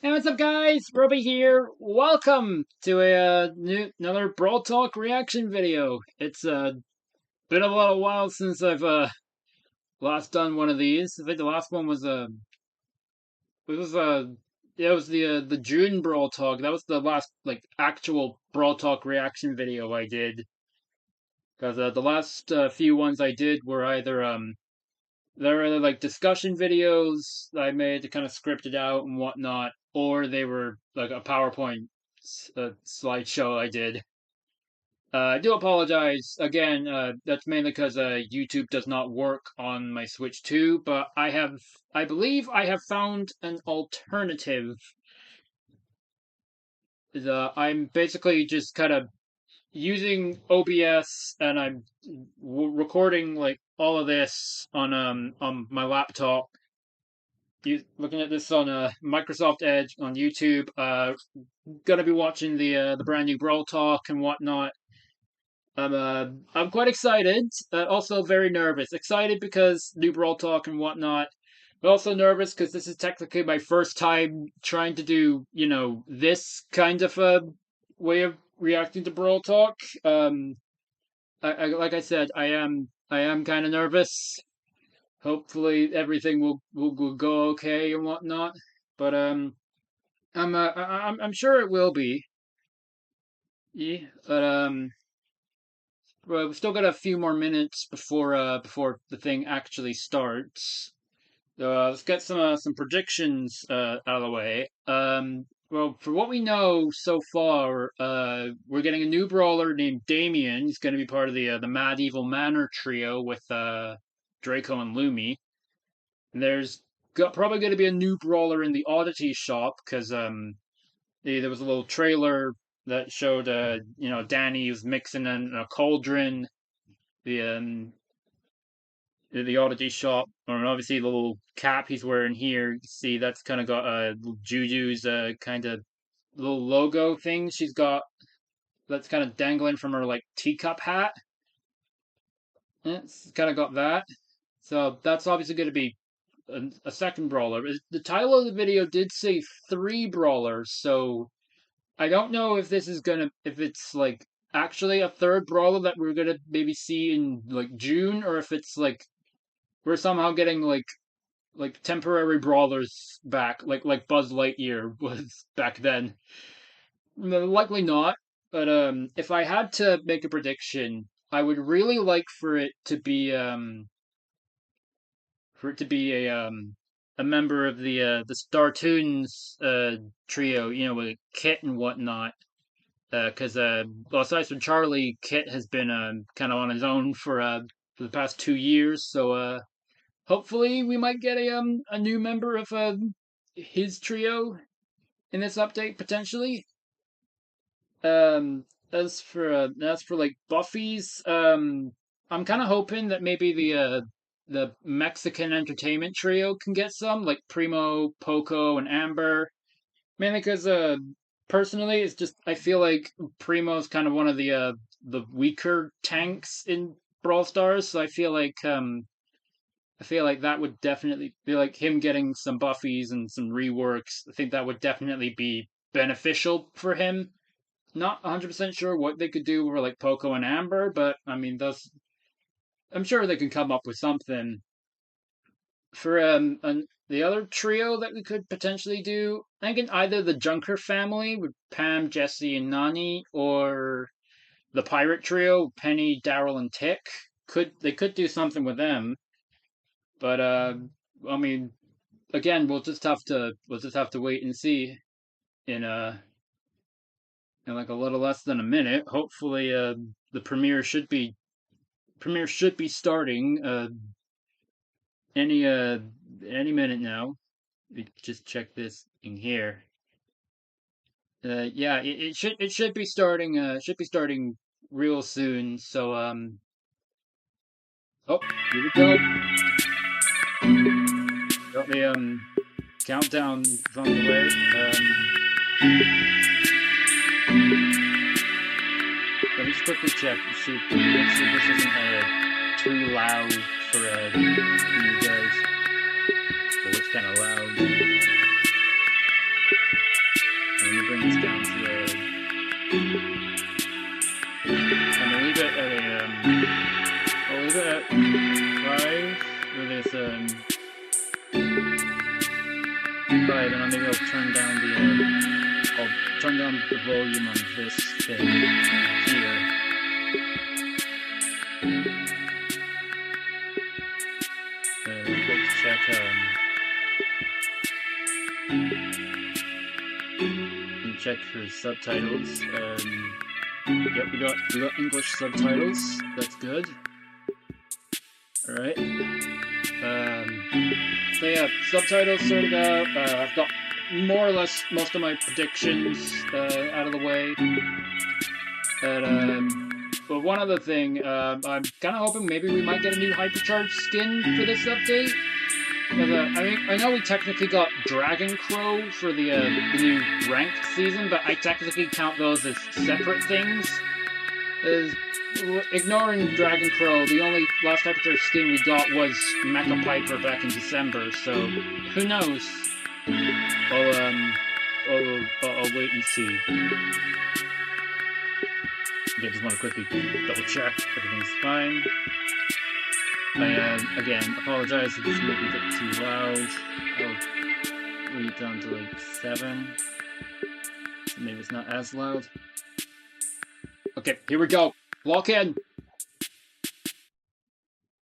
Hey, what's up, guys? Roby here. Welcome to another Brawl Talk reaction video. It's been a little while since I've last done one of these. I think the last one was it was yeah, it was the June Brawl Talk. That was the last like actual Brawl Talk reaction video I did. Because the last few ones I did were either they're either like discussion videos that I made to kind of script it out and whatnot, or they were like a PowerPoint slideshow I did. I do apologize again. That's mainly because YouTube does not work on my Switch 2, but I believe I have found an alternative. I'm basically just kind of using OBS, and I'm recording like all of this on my laptop. Looking at this on Microsoft Edge on YouTube. Gonna be watching the brand new Brawl Talk and whatnot. I'm quite excited. Also very nervous. Excited because new Brawl Talk and whatnot. But also nervous because this is technically my first time trying to do this kind of a way of reacting to Brawl Talk. Like I said, I am kind of nervous. Hopefully everything will go okay and whatnot. But I'm sure it will be. Yeah. But well, we've still got a few more minutes before the thing actually starts. So let's get some predictions out of the way. Well, for what we know so far, we're getting a new brawler named Damien. He's going to be part of the Mad Evil Manor trio with Draco and Lumi. And there's probably going to be a new brawler in the oddity shop because there was a little trailer that showed Danny was mixing in a cauldron. The oddity shop, or obviously the little cap he's wearing here. You see that's kind of got Juju's kind of little logo thing she's got that's kind of dangling from her like teacup hat. It's kind of got that. So that's obviously going to be a second brawler. The title of the video did say 3 brawlers, so I don't know if if it's like actually a third brawler that we're gonna maybe see in like June, or if it's like we're somehow getting like temporary brawlers back, like Buzz Lightyear was back then. No, likely not, but if I had to make a prediction, I would really like for it to be a member of the Startoons trio, with Kit and whatnot. Because well, aside from Charlie, Kit has been kind of on his own for the past 2 years. So hopefully we might get a new member of his trio in this update potentially. As for like Buffy's, I'm kind of hoping that maybe the Mexican entertainment trio can get some, like Primo, Poco, and Amber. Mainly because personally, it's just I feel like Primo's kind of one of the weaker tanks in Brawl Stars, so I feel like that would definitely be like him getting some buffies and some reworks. I think that would definitely be beneficial for him. Not 100% sure what they could do with like Poco and Amber, but I mean, I'm sure they can come up with something for the other trio that we could potentially do. I think in either the Junker family with Pam, Jesse, and Nani, or the Pirate trio, Penny, Daryl, and Tick. They could do something with them, but I mean, again, we'll just have to wait and see in like a little less than a minute. Hopefully, the premiere should be starting any uh any minute now. Just check this in here. Yeah, it should be starting real soon. So oh, here we go. Got the countdown on the way. Let me just quickly check to see make sure this isn't too loud for you guys. Oh, it's kind of loud. Alright, then maybe I'll turn down the volume on this thing here. Let's check check for subtitles. Yep, we got English subtitles. That's good. Alright. So yeah, subtitles sorted out. I've got more or less most of my predictions out of the way. But one other thing, I'm kind of hoping maybe we might get a new hypercharged skin for this update. I know we technically got Dragon Crow for the new ranked season, but I technically count those as separate things. Ignoring Dragon Crow, the only last hypercharged skin we got was Mecha Piper back in December, so who knows? I'll wait and see. Okay, just want to quickly double check everything's fine. I again apologize if this might be a bit too loud. I'll read it down to like 7. So maybe it's not as loud. Okay, here we go. Lock in.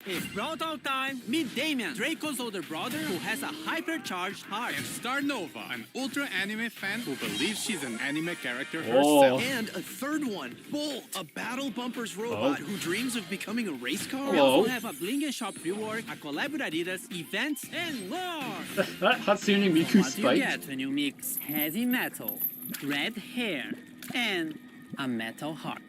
It's Brawl Talk time. Meet Damien, Draco's older brother who has a hypercharged heart. And Star Nova, an ultra anime fan who believes she's an anime character herself. And a third one, Bolt, a battle bumpers robot who dreams of becoming a race car. We Hello. also have a Bling and Shop rework, a collab with Adidas, events, and more. Hatsune Miku What do you Spike. get when you mix heavy metal, red hair, and a metal heart?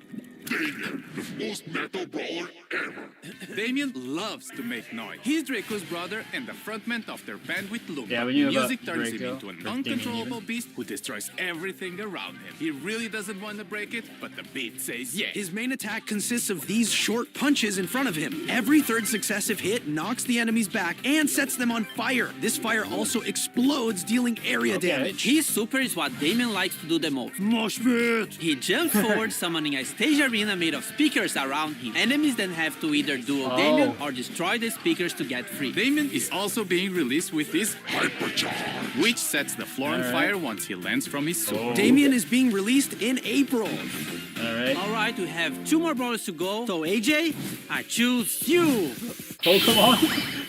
Most metal brawler ever. Damien loves to make noise. He's Draco's brother and the frontman of their band with Lumba. Yeah, we knew about Music turns Draco, him into an or uncontrollable beast who destroys everything around him. He really doesn't want to break it, but the beat says yes. His main attack consists of these short punches in front of him. Every third successive hit knocks the enemies back and sets them on fire. This fire also explodes, dealing area damage. His super is what Damien likes to do the most. Mosh pit! He jumps forward, summoning a stage arena made of speakers around him. Enemies then have to either duel Damien or destroy the speakers to get free. Damien is also being released with his Hypercharge. which sets the floor on fire once he lands from his suit. Damien is being released in April. Alright, we have 2 more brawlers to go. So AJ, I choose you. Pokemon.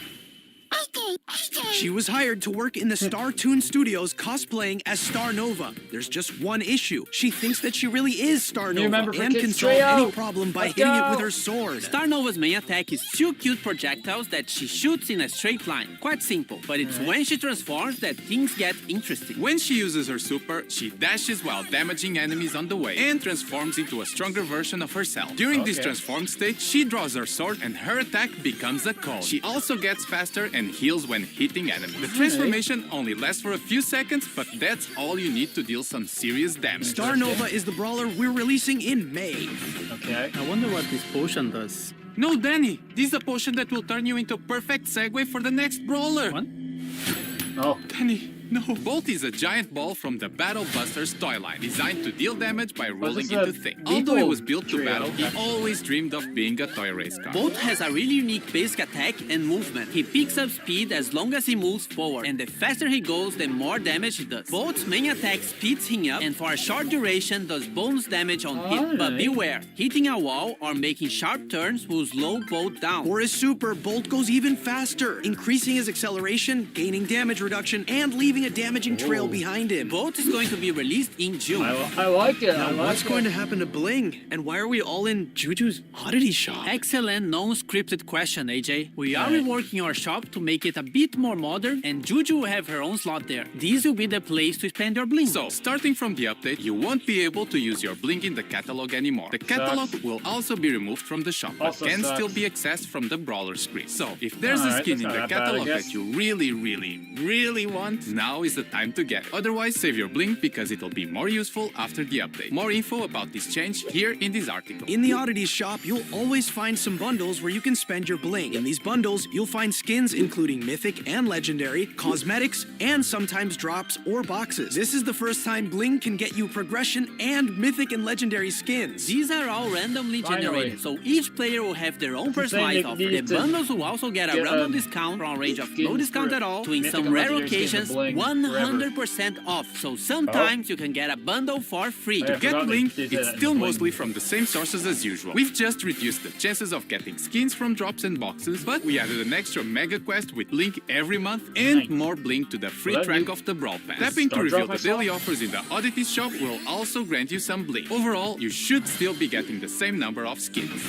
She was hired to work in the Star Toon Studios cosplaying as Star Nova. There's just one issue. She thinks that she really is Star Nova member for and Kids can solve Trio. any problem by Let's hitting it go. with her sword. Star Nova's main attack is 2 cute projectiles that she shoots in a straight line. Quite simple, but it's when she transforms that things get interesting. When she uses her super, she dashes while damaging enemies on the way and transforms into a stronger version of herself. During this transformed state, she draws her sword and her attack becomes a cone. She also gets faster and heals when hitting enemies. The transformation only lasts for a few seconds, but that's all you need to deal some serious damage. Star Nova is the brawler we're releasing in May. Okay. I wonder what this potion does. No, Danny, this is a potion that will turn you into a perfect segue for the next brawler. What? Oh. Danny, no. Bolt is a giant ball from the Battle Busters toy line, designed to deal damage by rolling is into that things. Beetle Although he was built to trio? battle, he always dreamed of being a toy race car. Bolt has a really unique basic attack and movement. He picks up speed as long as he moves forward, and the faster he goes, the more damage he does. Bolt's main attack speeds him up, and for a short duration does bonus damage on hit. But Alright. beware, hitting a wall or making sharp turns will slow Bolt down. For his super, Bolt goes even faster, increasing his acceleration, gaining damage reduction, and leaving a damaging trail behind him. Bolt is going to be released in June. I like it. I Now, like what's it. going to happen to Bling? And why are we all in Juju's oddity shop? Excellent non-scripted question, AJ. We are reworking our shop to make it a bit more modern, and Juju will have her own slot there. This will be the place to spend your bling. So, starting from the update, you won't be able to use your bling in the catalog anymore. The catalog will also be removed from the shop, but Also can sucks. still be accessed from the brawler screen. So, if there's a Alright, skin that's in the not that bad, I catalog guess. that you really want, now is the time to get it. Otherwise, save your bling because it'll be more useful after the update. More info about this change here in this article. In the oddities shop, you'll always find some bundles where you can spend your bling. In these bundles, you'll find skins including mythic and legendary, cosmetics, and sometimes drops or boxes. This is the first time bling can get you progression and mythic and legendary skins. These are all randomly Finally. generated, so each player will have their own personalized they offer. The needed to bundles will also get a get, random discount from a range of no skins discount for at all to in mythic some and rare legendary skins occasions of bling. 100% off, so sometimes you can get a bundle for free. I To get forgot Blink, they did it's that in still Blink. mostly from the same sources as usual. We've just reduced the chances of getting skins from drops and boxes, but we added an extra mega quest with Blink every month and Nice. more Blink to the free Well, track you- of the Brawl Pass. Tapping to Star reveal drop the daily myself? offers in the Oddities shop will also grant you some Blink. Overall, you should still be getting the same number of skins.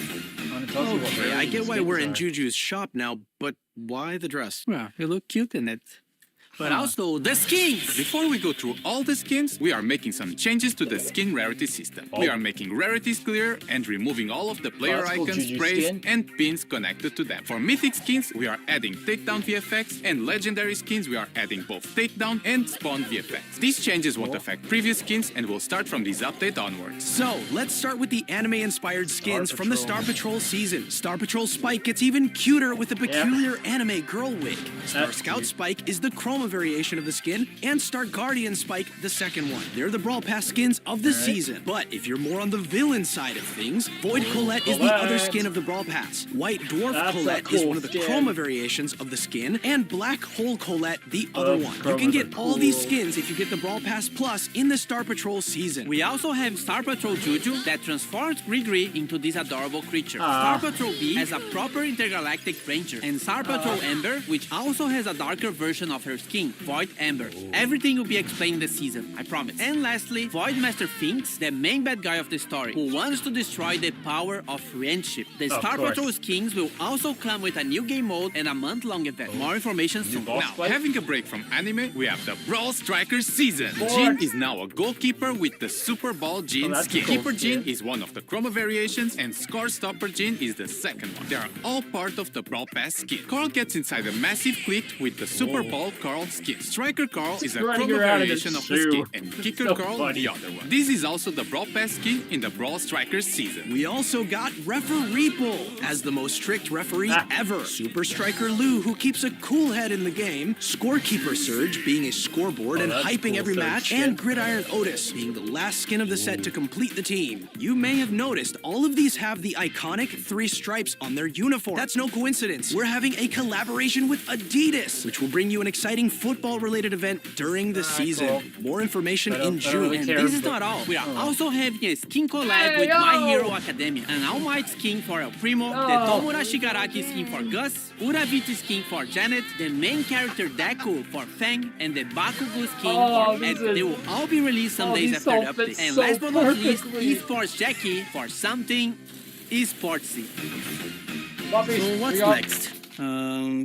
And it tells you what Okay, I get why skins we're in are. Juju's shop now, but why the dress? Well, you look cute in it. But also the skins! Before we go through all the skins, we are making some changes to the skin rarity system. We are making rarities clear and removing all of the player Classical icons, Juju sprays, skin. and pins connected to them. For mythic skins, we are adding takedown VFX, and legendary skins, we are adding both takedown and spawn VFX. These changes won't affect previous skins and will start from this update onwards. So, let's start with the anime-inspired skins from the Star Patrol season. Star Patrol Spike gets even cuter with a peculiar anime girl wig. Star That's Scout cute. Spike is the chroma variation of the skin, and Star Guardian Spike, the second one. They're the Brawl Pass skins of the season. But if you're more on the villain side of things, Void Colette is the other skin of the Brawl Pass. White Dwarf That's a Colette is cool one of the skin. chroma variations of the skin, and Black Hole Colette the other Those one. You chromas can get are all these cool. skins if you get the Brawl Pass Plus in the Star Patrol season. We also have Star Patrol Juju that transforms Grigri into this adorable creature. Star Patrol B has a proper intergalactic ranger, and Star Patrol Amber, which also has a darker version of her skin, Void Amber. Everything will be explained this season, I promise. And lastly, Void Master Finks, the main bad guy of the story, who wants to destroy the power of friendship. The Of Star course. Patrol skins will also come with a new game mode and a month-long event. More information soon. boss Now, fight? having a break from anime, we have the Brawl Strikers season. Boy. Jin is now a goalkeeper with the Super Ball Jin that's a skin. cool Keeper Jin skin. is one of the chroma variations, and Score Stopper Jin is the second one. They are all part of the Brawl Pass skin. Carl gets inside a massive clit with the Super Ball Carl skin. Striker Carl is a running chroma around in variation a of the shoe. skin, and Kicker So Carl funny. the other one. This is also the Brawl Pass skin in the Brawl Strikers season. We also got Referee Bull as the most strict referee ever. Super Striker Lou, who keeps a cool head in the game. Scorekeeper Surge, being a scoreboard and that's hyping cool, every Surge match. skin. And Gridiron Otis, being the last skin of the set to complete the team. You may have noticed all of these have the iconic 3 stripes on their uniform. That's no coincidence. We're having a collaboration with Adidas, which will bring you an exciting football-related event during the season. cool. More information I don't- in I don't June. really And care, this is but- not all. We are also having a skin collab Hey, with yo! My Hero Academia. An All Might skin for El Primo, the Tomura Shigaraki skin for Gus, Uraviti skin for Janet, the main character Deku for Fang, and the Bakugo skin Oh, for Ed. this is- They will all be released some Oh, days these after all the fit update. And so last but not least, perfectly. Esports Jackie for something esportsy. Buffy, So what's we got next?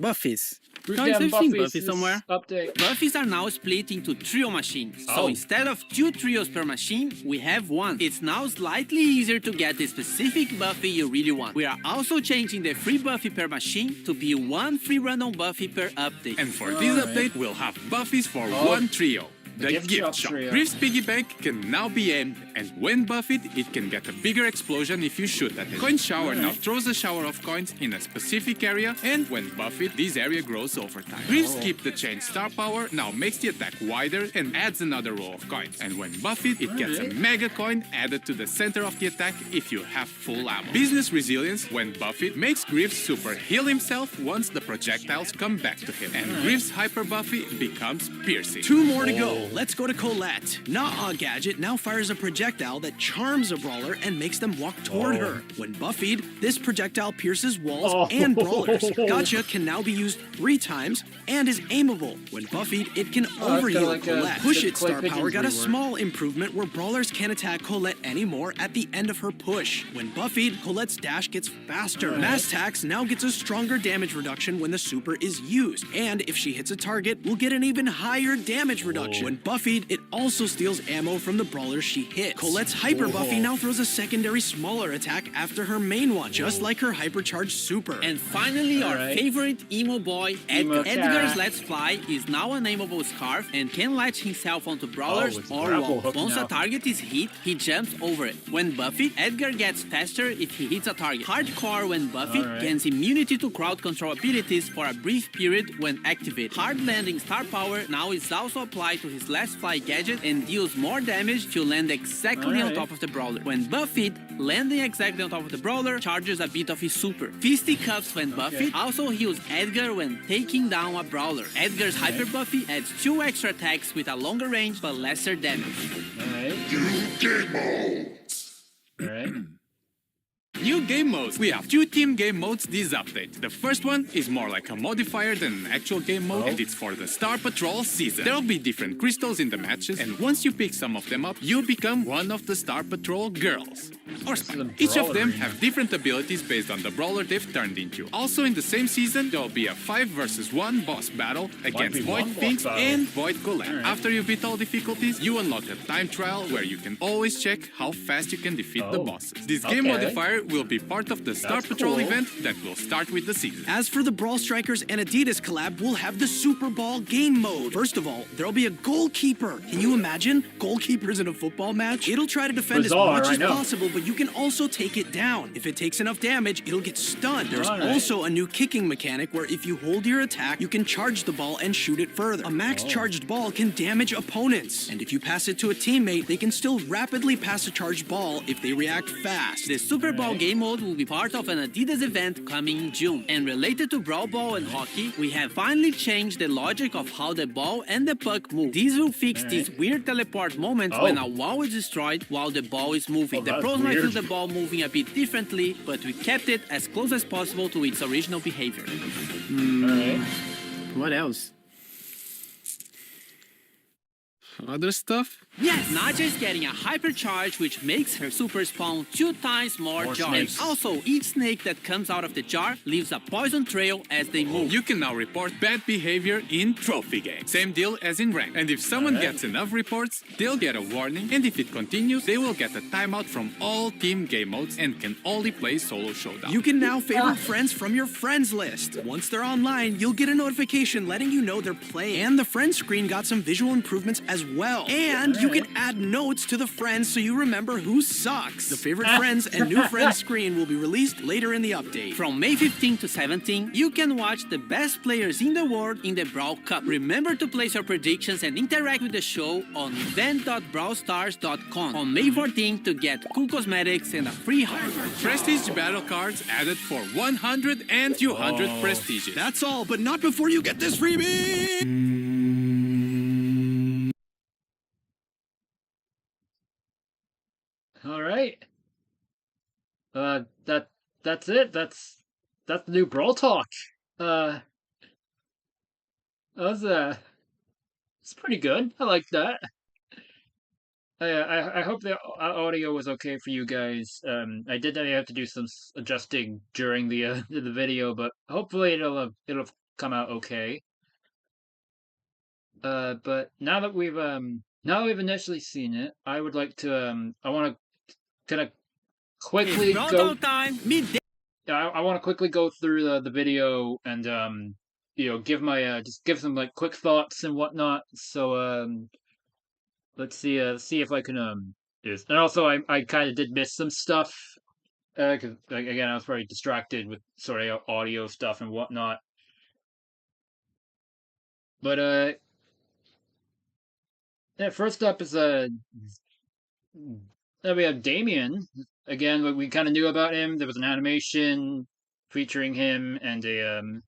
Buffys. Bruce Guys, Damn I've seen Buffy's Buffy somewhere. Update. Buffys are now split into trio machines. So Oh. instead of 2 trios per machine, we have 1. It's now slightly easier to get the specific Buffy you really want. We are also changing the free Buffy per machine to be 1 free random Buffy per update. And for this update, we'll have Buffys for one trio. The Gift gift shop shop. trio. Rift's piggy bank can now be aimed, and when buffed, it can get a bigger explosion if you shoot at it. Coin shower now throws a shower of coins in a specific area, and when buffed, this area grows over time. Rift's keep the chain star power now makes the attack wider and adds another row of coins. And when buffed, it gets a mega coin added to the center of the attack if you have full ammo. Business resilience, when buffed, makes Griff's super heal himself once the projectiles come back to him. And Griff's hyper buffy becomes piercing. 2 more to go. Let's go to Colette. Nah Gadget now fires a projectile that charms a brawler and makes them walk toward her. When buffied, this projectile pierces walls and brawlers. Gotcha can now be used 3 times and is aimable. When buffied, it can overheal like Colette. a Push the It Clay star power Pigeons got a rework. small improvement where brawlers can't attack Colette anymore at the end of her push. When buffied, Colette's dash gets faster. Mass Tax now gets a stronger damage reduction when the super is used. And if she hits a target, we'll get an even higher damage reduction. When buffied, it also steals ammo from the brawlers she hits. Colette's hyper buffy now throws a secondary smaller attack after her main one, just like her hypercharged super. And finally, our Alright. favorite emo boy, Emo Edgar. cat. Edgar's Let's Fly is now a nameable scarf and can latch himself onto brawlers it's or grapple walls. hook Once now. a target is hit, he jumps over it. When buffed, Edgar gets faster if he hits a target. Hardcore, when buffed, Alright. gains immunity to crowd control abilities for a brief period when activated. Hard landing star power now is also applied to his Let's Fly gadget and deals more damage to land exactly on top of the brawler. When buffed, landing exactly on top of the brawler charges a bit of his super. Fisticuffs when buffed also heals Edgar when taking down a brawler. Edgar's hyper buffy adds 2 extra attacks with a longer range but lesser damage. Alright. New game modes. Alright. New game modes. We have 2 team game modes this update. The first one is more like a modifier than an actual game mode, and it's for the Star Patrol season. There'll be different crystals in the matches, and once you pick some of them up, you become one of the Star Patrol girls. Or spy. Each of them have different abilities based on the brawler they've turned into. Also in the same season, there'll be a 5 versus 1 boss battle against Void Finks and Void COLLAB. After you beat all difficulties, you unlock a time trial where you can always check how fast you can defeat the bosses. This game modifier will be part of the Star Patrol event that will start with the season. As for the Brawl Strikers and Adidas collab, we'll have the Super Ball game mode. First of all, there'll be a goalkeeper. Can you imagine? Goalkeepers in a football match? It'll try to defend as much as possible, but you can also take it down. If it takes enough damage, it'll get stunned. There's also a new kicking mechanic where if you hold your attack, you can charge the ball and shoot it further. A max charged ball can damage opponents. And if you pass it to a teammate, they can still rapidly pass a charged ball if they react fast. The Super Ball game mode will be part of an Adidas event coming in June. And related to Brawl Ball and hockey, we have finally changed the logic of how the ball and the puck move. These will fix these weird teleport moments when a wall is destroyed while the ball is moving. The pros might feel the ball moving a bit differently, but we kept it as close as possible to its original behavior. What else? Other stuff? Yes, Naja is getting a hypercharge which makes her super spawn 2 times more jars. Also, each snake that comes out of the jar leaves a poison trail as they move. You can now report bad behavior in trophy games. Same deal as in rank. And if someone gets enough reports, they'll get a warning. And if it continues, they will get a timeout from all team game modes and can only play solo showdown. You can now favorite friends from your friends list. Once they're online, you'll get a notification letting you know they're playing. And the friends screen got some visual improvements as well. And you can add notes to the friends so you remember who sucks. The favorite friends and new friends screen will be released later in the update. From May 15 to 17, you can watch the best players in the world in the Brawl Cup. Remember to place your predictions and interact with the show on event.brawlstars.com on May 14 to get cool cosmetics and a free heart. Prestige battle cards added for 100 and 200 prestiges. That's all, but not before you get this freebie! All right. That's it. That's the new Brawl Talk. That was it's pretty good. I like that. I hope the audio was okay for you guys. I did have to do some adjusting during the the video, but hopefully it'll come out okay. But now that we've initially seen it, I would like to I want to kind of quickly go. I want to quickly go through the video and give my just give some like quick thoughts and whatnot. So let's see if I can do this. And also I kind of did miss some stuff because again I was very distracted with sort of audio stuff and whatnot. But yeah, first up is we have Damien. Again, we kind of knew about him. There was an animation featuring him, and and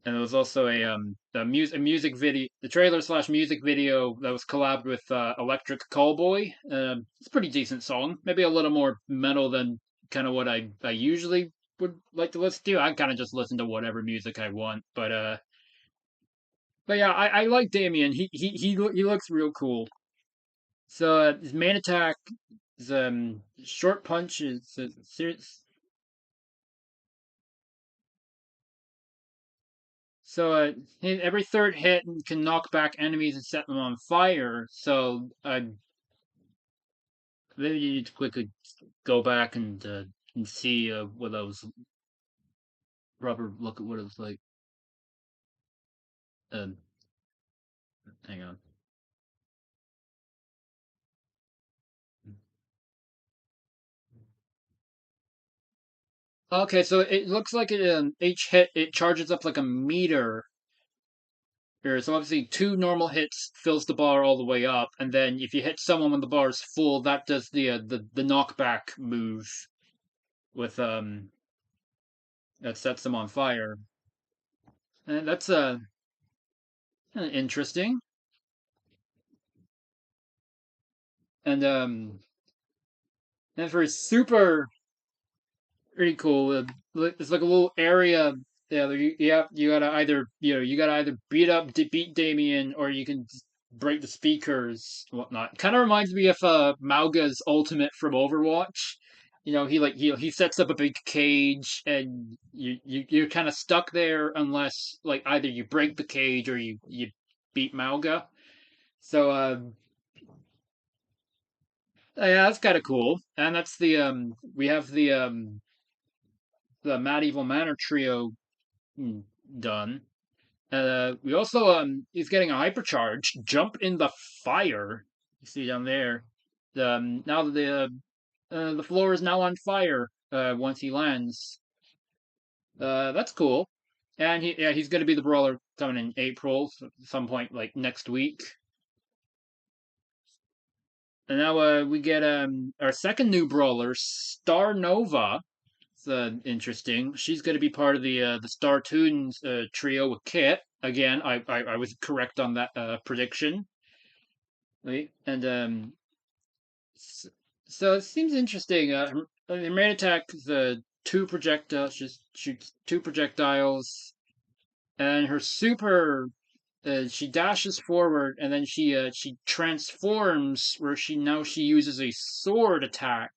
there was also a music video, the trailer / music video that was collabed with Electric Callboy. It's a pretty decent song. Maybe a little more metal than kind of what I usually would like to listen to. I kind of just listen to whatever music I want, but yeah, I like Damien. He looks real cool. So his main attack is short punch is serious. So every third hit can knock back enemies and set them on fire. So maybe you need to quickly go back and see what that was. Proper look at what it was like. Hang on. Okay, so it looks like each hit it charges up like a meter, So obviously 2 normal hits fills the bar all the way up, and then if you hit someone when the bar is full, that does the knockback move with that sets them on fire. And that's interesting. And for super pretty cool. It's like a little area. Yeah, you gotta either beat Damien, or you can just break the speakers and whatnot. Kind of reminds me of Mauga's ultimate from Overwatch. He sets up a big cage, and you're kind of stuck there unless like either you break the cage or you beat Mauga. So yeah, that's kind of cool. And that's we have the Mad Evil Manor trio done. We also he's getting a hypercharge. Jump in the fire. You see down there. Now the floor is now on fire. Once he lands. That's cool. And he's going to be the brawler coming in April, some point like next week. And now we get our second new brawler, Star Nova. Interesting. She's going to be part of the Star Tunes trio with Kit. Again, I was correct on that prediction. Right? And so it seems interesting. Her main attack is two projectiles. Just shoots 2 projectiles, and her super. She dashes forward, and then she transforms, where she uses a sword attack,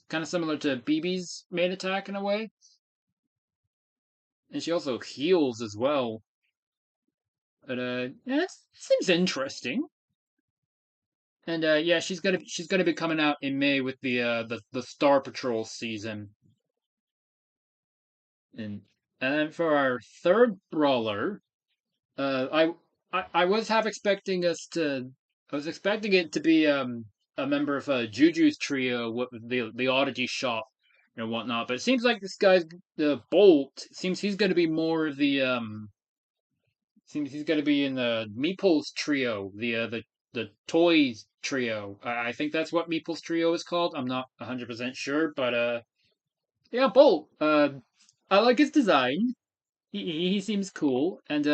kind of similar to BB's main attack in a way. And she also heals as well. But yeah, it seems interesting. And yeah, she's gonna be coming out in May with the Star Patrol season. And then for our third brawler, I was half expecting I was expecting it to be a member of Juju's trio with the Oddity Shop and whatnot, but it seems like this guy's the Bolt. Seems he's going to be more of the seems he's going to be in the Meeple's trio, the toys trio. I think that's what Meeple's trio is called. I'm not 100% sure, but yeah, Bolt. I like his design. He seems cool, and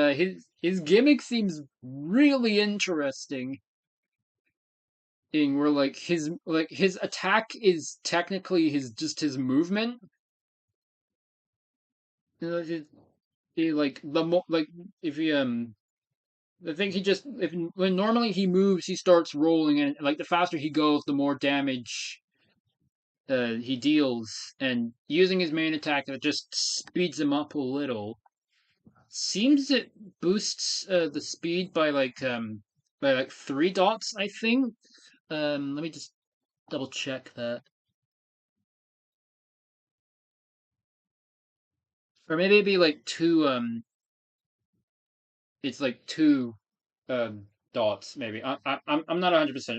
his gimmick seems really interesting. In where his attack is technically his movement. You know, he like the mo like if he I think he just if when normally he moves, he starts rolling, and like the faster he goes, the more damage he deals, and using his main attack, it just speeds him up a little. Seems it boosts the speed by like 3 dots, I think. Let me just double check that. Or maybe it'd be like two it's like 2 dots maybe. I'm not 100%.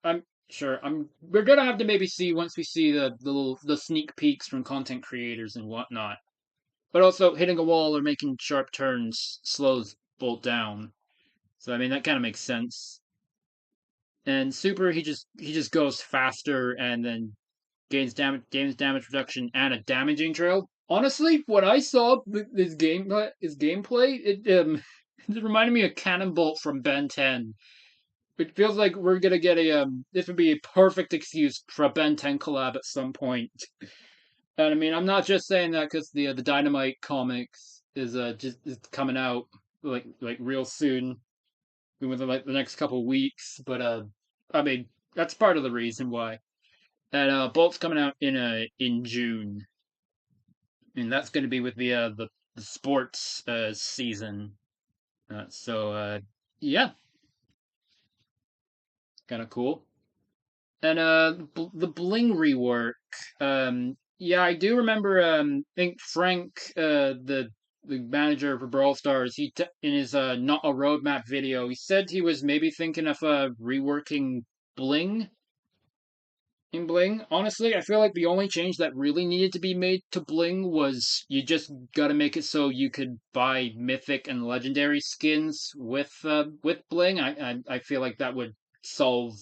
I'm sure. We're gonna have to maybe see once we see the sneak peeks from content creators and whatnot. But also hitting a wall or making sharp turns slows Bolt down. So I mean that kind of makes sense. And super he just goes faster and then gains damage reduction and a damaging trail. Honestly, when I saw his gameplay, it reminded me of Cannonbolt from Ben 10. It feels like we're gonna get this would be a perfect excuse for a Ben 10 collab at some point. And I mean, I'm not just saying that because the Dynamite comics is coming out like real soon, within like the next couple weeks. But I mean, that's part of the reason why. And Bolt's coming out in June, and that's going to be with the sports season. So yeah, kind of cool. And the bling rework. Yeah, I do remember. I think Frank, the manager for Brawl Stars, in his not a roadmap video, he said he was maybe thinking of reworking bling. in Bling. Honestly, I feel like the only change that really needed to be made to Bling was you just gotta make it so you could buy mythic and legendary skins with Bling. I feel like that would solve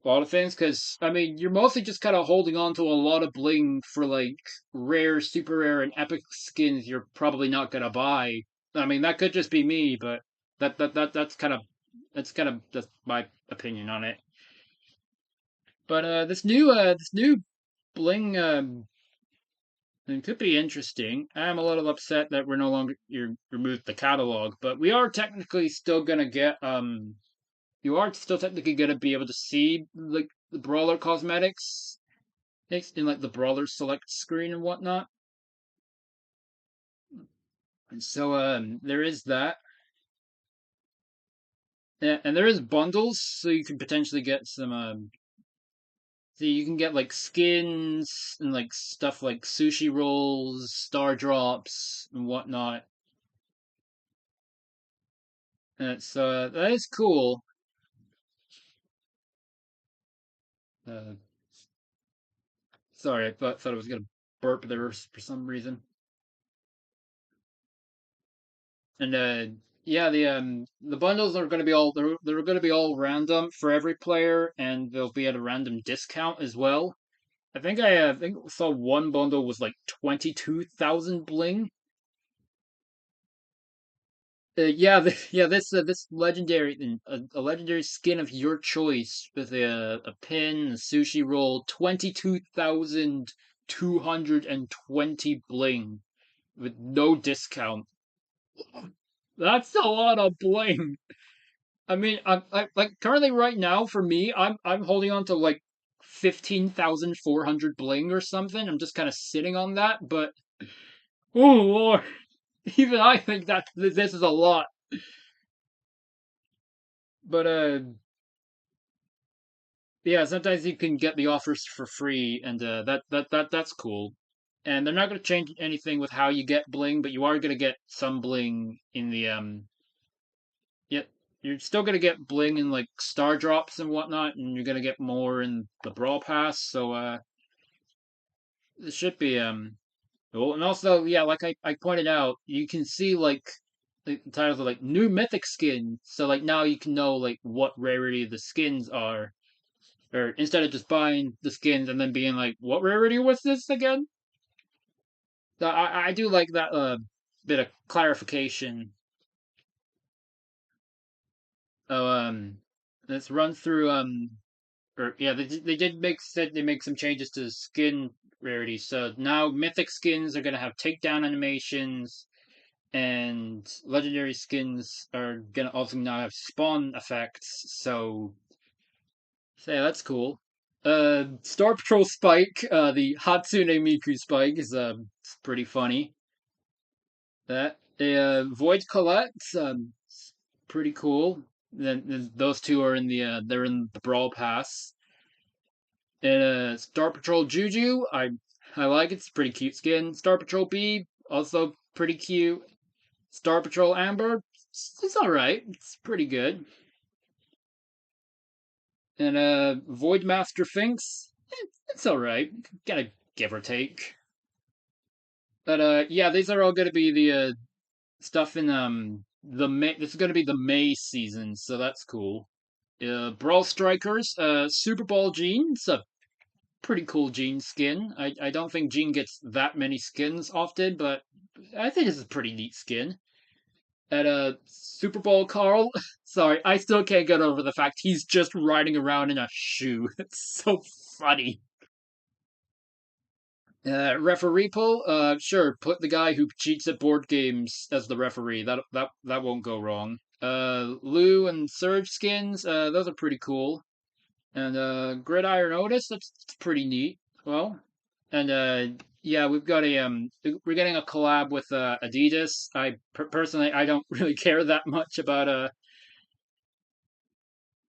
a lot of things because I mean you're mostly just kind of holding on to a lot of Bling for like rare, super rare, and epic skins you're probably not gonna buy. I mean that could just be me, but that's my opinion on it. But this new Bling it could be interesting. I'm a little upset that we're no longer you removed the catalog, but we are technically still gonna get you are still technically gonna be able to see like the brawler cosmetics in like the brawler select screen and whatnot. And so there is that. Yeah, and there is bundles, so you can potentially get some so you can get like skins and like stuff like sushi rolls, star drops, and whatnot. And so that is cool. Uh, sorry, I thought I was gonna burp there for some reason. And yeah, the bundles are gonna be they're gonna be all random for every player, and they'll be at a random discount as well. I think I saw one bundle was like 22,000 bling. Yeah, this legendary a legendary skin of your choice with a pin, a sushi roll, 22,220 bling with no discount. That's a lot of bling. I mean, I like currently right now for me, I'm holding on to like 15,400 bling or something. I'm just kind of sitting on that, but oh Lord, even I think that this is a lot. But yeah, sometimes you can get the offers for free, and that's cool. And they're not going to change anything with how you get bling, but you are going to get some bling in the yeah, you're still going to get bling in like star drops and whatnot, and you're going to get more in the brawl pass. So it should be cool. And also yeah, like I pointed out, you can see like the titles are like new mythic skin. So like now you can know like what rarity the skins are or instead of just buying the skins and then being like, "What rarity was this again?" So I do like that bit of clarification. Oh, let's run through or yeah, they did make said they make some changes to skin rarity. So now mythic skins are gonna have takedown animations, and legendary skins are gonna also now have spawn effects. So yeah, that's cool. Star Patrol Spike, the Hatsune Miku Spike is it's pretty funny. That Void Collects, pretty cool. Then those two are in the they're in the Brawl Pass. And Star Patrol Juju, I like it. It's a pretty cute skin. Star Patrol B, also pretty cute. Star Patrol Amber, it's all right. It's pretty good. And Void Master Finks, it's all right. Gotta give or take. But yeah, these are all going to be the stuff in the May. This is going to be the May season, so that's cool. Brawl Strikers, Super Ball Gene. It's a pretty cool Gene skin. I don't think Gene gets that many skins often, but I think it's a pretty neat skin. At Super Bowl Carl, sorry, I still can't get over the fact he's just riding around in a shoe. It's so funny. Referee pool, sure, put the guy who cheats at board games as the referee. That won't go wrong. Lou and Surge skins, those are pretty cool. And Gridiron Otis, that's pretty neat. Well, and yeah, we've got we're getting a collab with Adidas. Personally, I don't really care that much about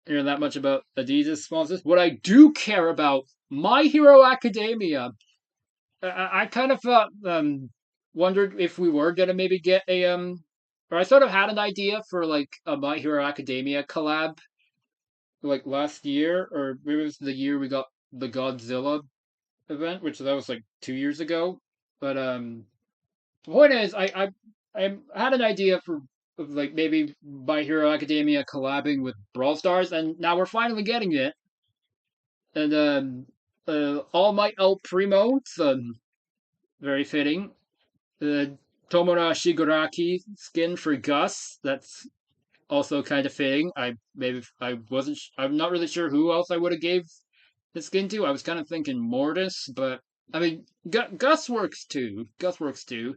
Adidas sponsors. What I do care about, My Hero Academia. I kind of thought, wondered if we were gonna maybe get a or I sort of had an idea for like a My Hero Academia collab, like last year, or maybe it was the year we got the Godzilla event, which that was like 2 years ago. But the point is, I had an idea for of like maybe My Hero Academia collabing with Brawl Stars, and now we're finally getting it. And All Might El Primo, it's very fitting. The Tomura Shigaraki skin for Gus, that's also kind of fitting. I'm not really sure who else I would have gave the skin to. I was kind of thinking Mortis, but I mean Gus works too. Gus works too.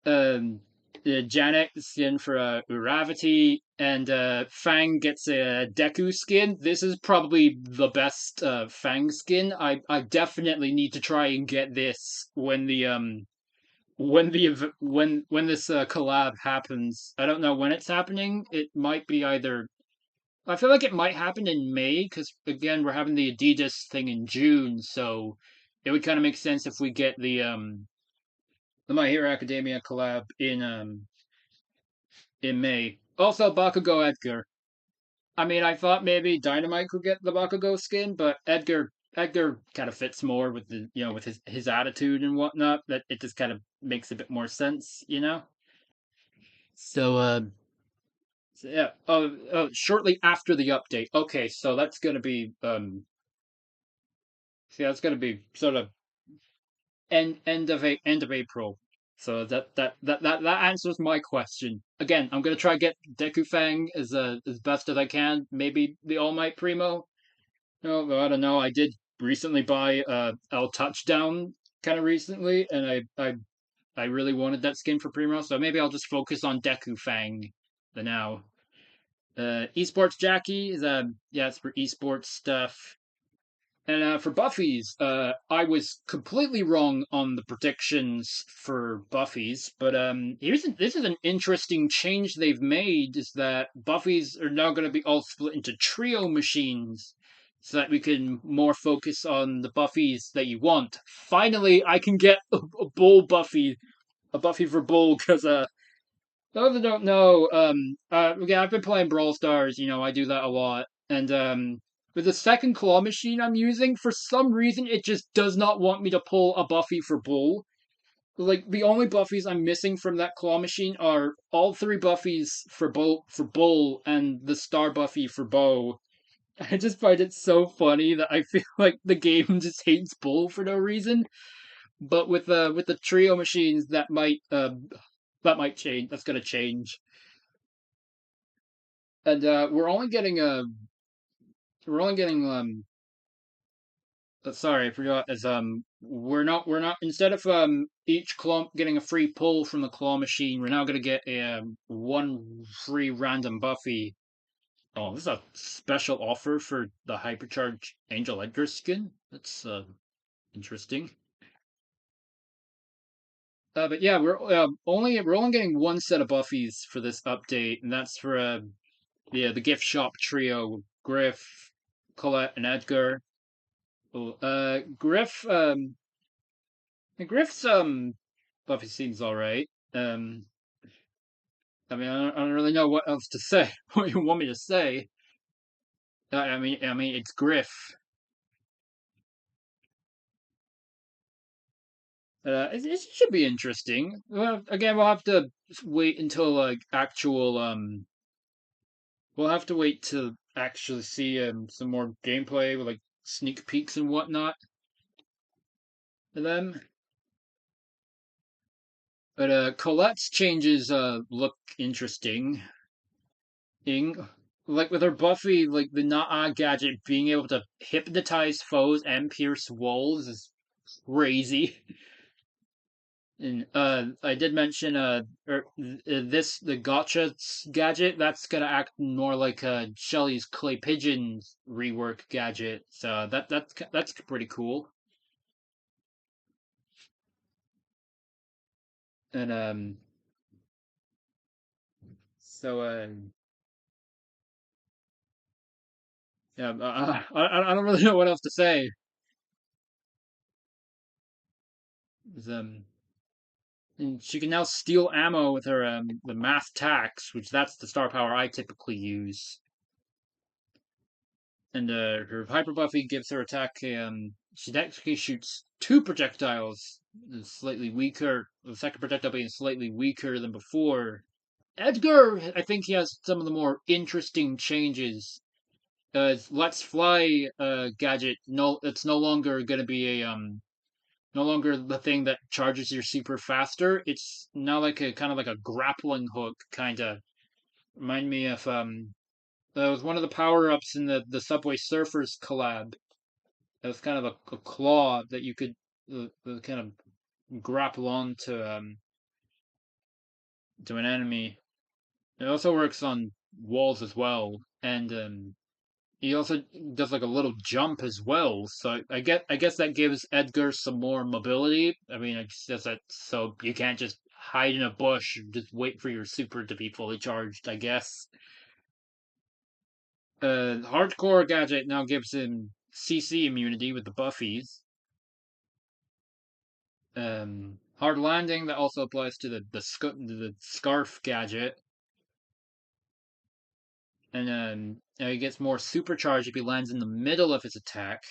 Um, Janet skin for Uravity, and Fang gets a Deku skin. This is probably the best Fang skin. I definitely need to try and get this when this collab happens. I don't know when it's happening. It might be either. I feel like it might happen in May because again we're having the Adidas thing in June, so it would kind of make sense if we get the My Hero Academia collab in May. Also, Bakugo Edgar. I mean, I thought maybe Dynamite could get the Bakugo skin, but Edgar kind of fits more with the with his attitude and whatnot. That it just kind of makes a bit more sense, you know. So so yeah. Shortly after the update. Okay, so that's gonna be see, that's gonna be sort of end of April. So that answers my question. Again, I'm gonna try to get Deku Fang as best as I can. Maybe the All Might Primo. No, I don't know. I did recently buy El Touchdown kind of recently, and I really wanted that skin for Primo, so maybe I'll just focus on Deku Fang for now. Esports Jackie is yeah, it's for esports stuff. And for Buffy's, I was completely wrong on the predictions for Buffy's, but this is an interesting change they've made. Is that Buffy's are now going to be all split into trio machines, so that we can more focus on the Buffys that you want. Finally, I can get a Bull Buffy, a Buffy for Bull, because those that don't know, yeah, I've been playing Brawl Stars. I do that a lot, and with the second claw machine I'm using, for some reason it just does not want me to pull a Buffy for Bull. Like the only Buffys I'm missing from that claw machine are all three Buffys for Bull and the Star Buffy for Bow. I just find it so funny that I feel like the game just hates Bull for no reason. But with the trio machines, that might change. That's gonna change. And we're only getting sorry, I forgot. As we're not instead of each claw getting a free pull from the claw machine, we're now gonna get a one free random Buffy. Oh, this is a special offer for the hypercharged Angel Edgar skin. That's interesting. But yeah, we're only getting one set of Buffys for this update, and that's for the gift shop trio: Griff, Colette, and Edgar. Oh, Griff's Buffy seems all right. I mean, I don't really know what else to say. What you want me to say? I mean, it's Griff. It should be interesting. Well, again, we'll have to wait until like actual We'll have to wait to actually see some more gameplay with like sneak peeks and whatnot for them. But Colette's changes look interesting. Like with her Buffy, like the Naa gadget being able to hypnotize foes and pierce walls is crazy. And I did mention the gotcha gadget that's gonna act more like Shelly's clay pigeons rework gadget. So that's pretty cool. And so yeah, I don't really know what else to say. 'Cause, and she can now steal ammo with her the math tax, which that's the star power I typically use. And her Hyper Buffy gives her attack she actually shoots two projectiles, slightly weaker. The second projectile being slightly weaker than before. Edgar, I think he has some of the more interesting changes. Let's Fly gadget. No, it's no longer going to be a no longer the thing that charges your super faster. It's now like a kind of like a grappling hook kind of. Remind me of that was one of the power ups in the Subway Surfers collab. It was kind of a claw that you could kind of grapple onto to an enemy. It also works on walls as well, and he also does like a little jump as well. So I guess that gives Edgar some more mobility. I mean, I guess that so you can't just hide in a bush and just wait for your super to be fully charged. I guess. Hardcore gadget now gives him CC immunity with the buffies. Hard landing that also applies to the scarf gadget, and he gets more supercharge if he lands in the middle of his attack.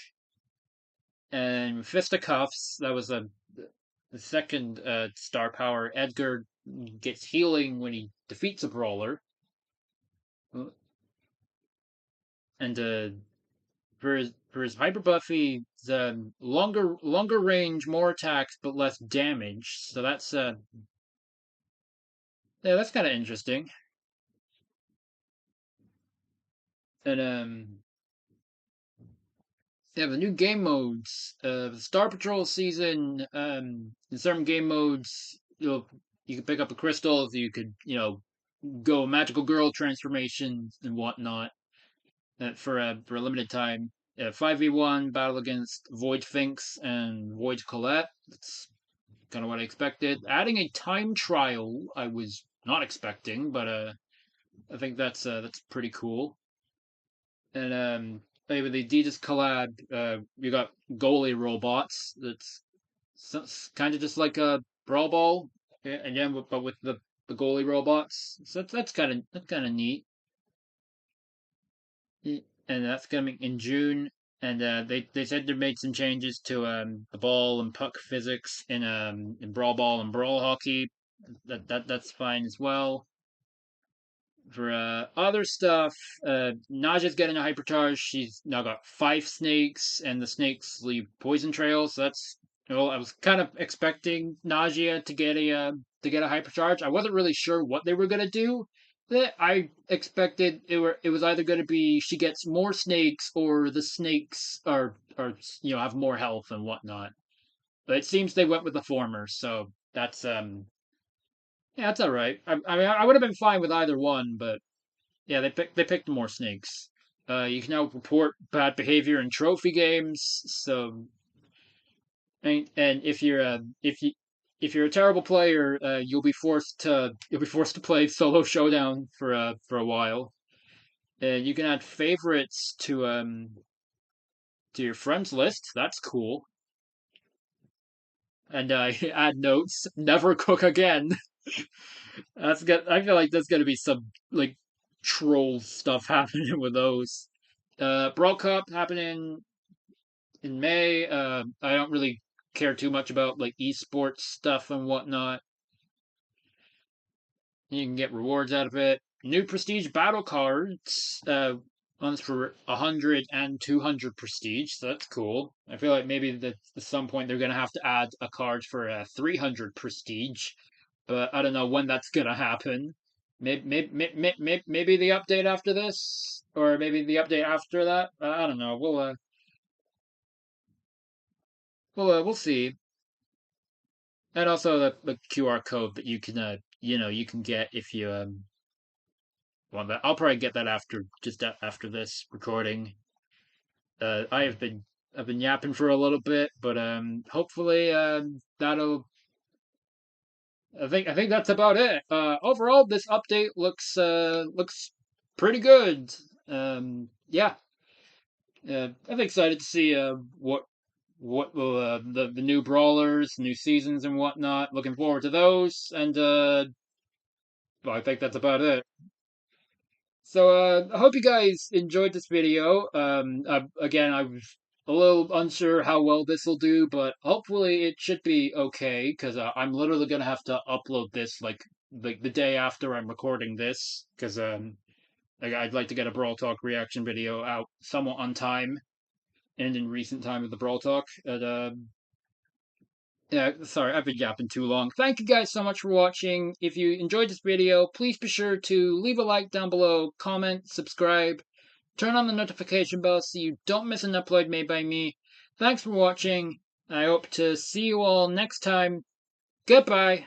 And fisticuffs that was the second star power. Edgar gets healing when he defeats a brawler, and for his hyper buffy, the longer range, more attacks but less damage. So that's yeah, that's kind of interesting. And yeah, the new game modes. The Star Patrol season. In certain game modes, you can pick up the crystals. You could go magical girl transformations and whatnot for a limited time. 5v1 battle against Void Finks and Void Colette. That's kind of what I expected. Adding a time trial, I was not expecting, but I think that's pretty cool. And with the Adidas collab, you got goalie robots. That's kind of just like a Brawl Ball, again, but with the goalie robots. So that's kind of neat. And that's coming in June. And they said they made some changes to the ball and puck physics in Brawl Ball and Brawl Hockey. That's fine as well. For other stuff, Naja's getting a hypercharge. She's now got 5 snakes, and the snakes leave poison trails. So that's I was kind of expecting Naja to get a hypercharge. I wasn't really sure what they were gonna do. I expected it was either gonna be she gets more snakes or the snakes are have more health and whatnot. But it seems they went with the former, so that's yeah, that's all right. I mean, I would have been fine with either one, but yeah, they picked more snakes. You can now report bad behavior in trophy games. So, and if you're a terrible player, you'll be forced to play solo showdown for a while. And you can add favorites to your friends list. That's cool. And add notes. Never cook again. That's good. I feel like there's gonna be some like troll stuff happening with those. Brawl Cup happening in May. I don't really care too much about like esports stuff and whatnot. You can get rewards out of it. New prestige battle cards. Ones for 100 and 200 prestige. So that's cool. I feel like maybe that at some point they're gonna have to add a card for 300 prestige, but I don't know when that's gonna happen. Maybe the update after this, or maybe the update after that. I don't know. We'll see. And also the QR code that you can you can get if you want that. I'll probably get that after after this recording. I've been yapping for a little bit, but hopefully that'll I think that's about it. Overall, this update looks pretty good. Yeah, I'm excited to see what will the new brawlers, new seasons, and whatnot. Looking forward to those, and well, I think that's about it. So I hope you guys enjoyed this video. Again, I was a little unsure how well this will do, but hopefully it should be okay because I'm literally gonna have to upload this like the day after I'm recording this because I'd like to get a Brawl Talk reaction video out somewhat on time and in recent time with the Brawl Talk. Yeah, sorry, I've been yapping too long. Thank you guys so much for watching. If you enjoyed this video, please be sure to leave a like down below, comment, subscribe, turn on the notification bell so you don't miss an upload made by me. Thanks for watching. I hope to see you all next time. Goodbye.